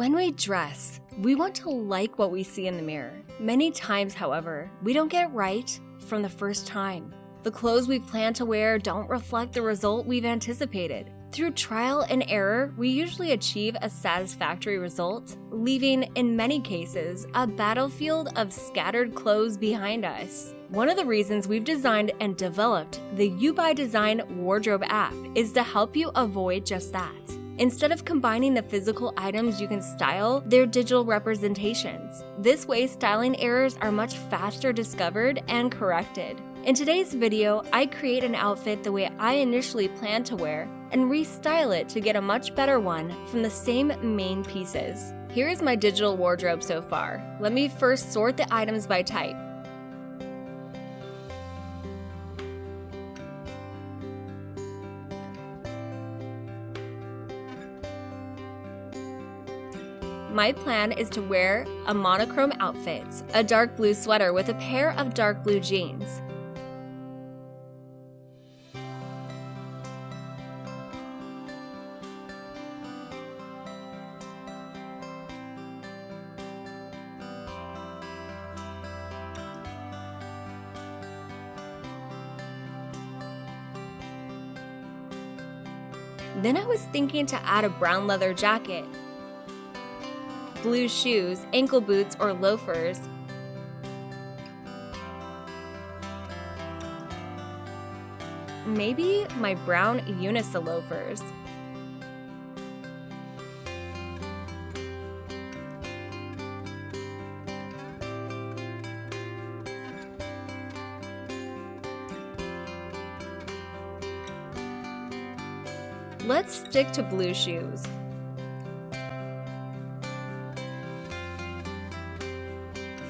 When we dress, we want to like what we see in the mirror. Many times, however, we don't get it right from the first time. The clothes we plan to wear don't reflect the result we've anticipated. Through trial and error, we usually achieve a satisfactory result, leaving, in many cases, a battlefield of scattered clothes behind us. One of the reasons we've designed and developed the UByDesign wardrobe app is to help you avoid just that. Instead of combining the physical items you can style, their digital representations. This way, styling errors are much faster discovered and corrected. In today's video, I create an outfit the way I initially planned to wear and restyle it to get a much better one from the same main pieces. Here is my digital wardrobe so far. Let me first sort the items by type. My plan is to wear a monochrome outfit, a dark blue sweater with a pair of dark blue jeans. Then I was thinking to add a brown leather jacket, blue shoes, ankle boots, or loafers, maybe my brown Unisa loafers. Let's stick to blue shoes.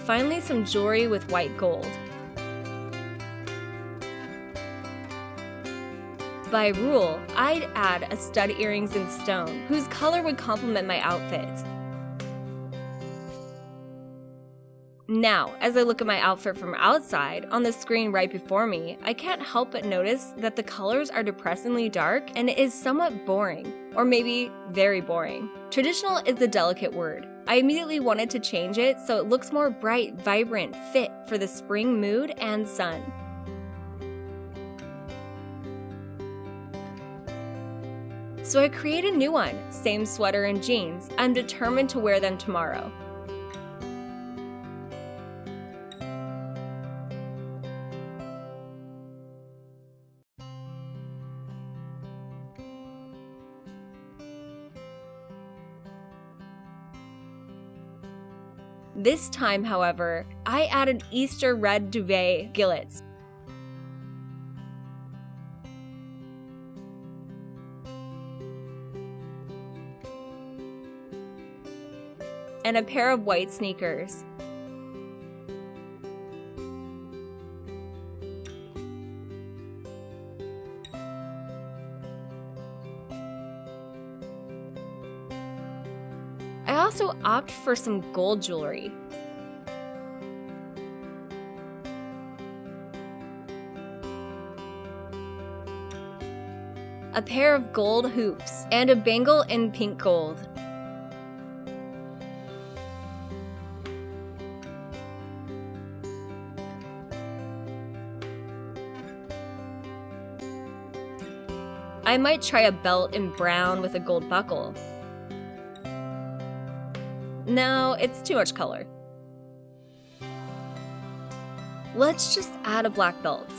Finally, some jewelry with white gold. By rule, I'd add a stud earrings in stone, whose color would complement my outfit. Now, as I look at my outfit from outside, on the screen right before me, I can't help but notice that the colors are depressingly dark and it is somewhat boring, or maybe very boring. Traditional is the delicate word. I immediately wanted to change it so it looks more bright, vibrant, fit for the spring mood and sun. So I created a new one, same sweater and jeans. I'm determined to wear them tomorrow. This time, however, I added Easter red duvet gillets. And a pair of white sneakers. I also opt for some gold jewelry. A pair of gold hoops and a bangle in pink gold. I might try a belt in brown with a gold buckle. No, it's too much color. Let's just add a black belt.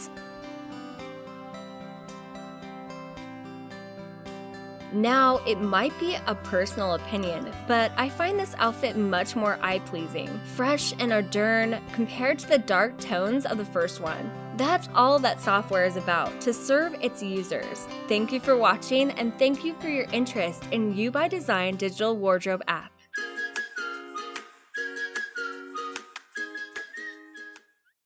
Now, it might be a personal opinion, but I find this outfit much more eye-pleasing, fresh and adorned compared to the dark tones of the first one. That's all that software is about, to serve its users. Thank you for watching, and thank you for your interest in UByDesign digital wardrobe app.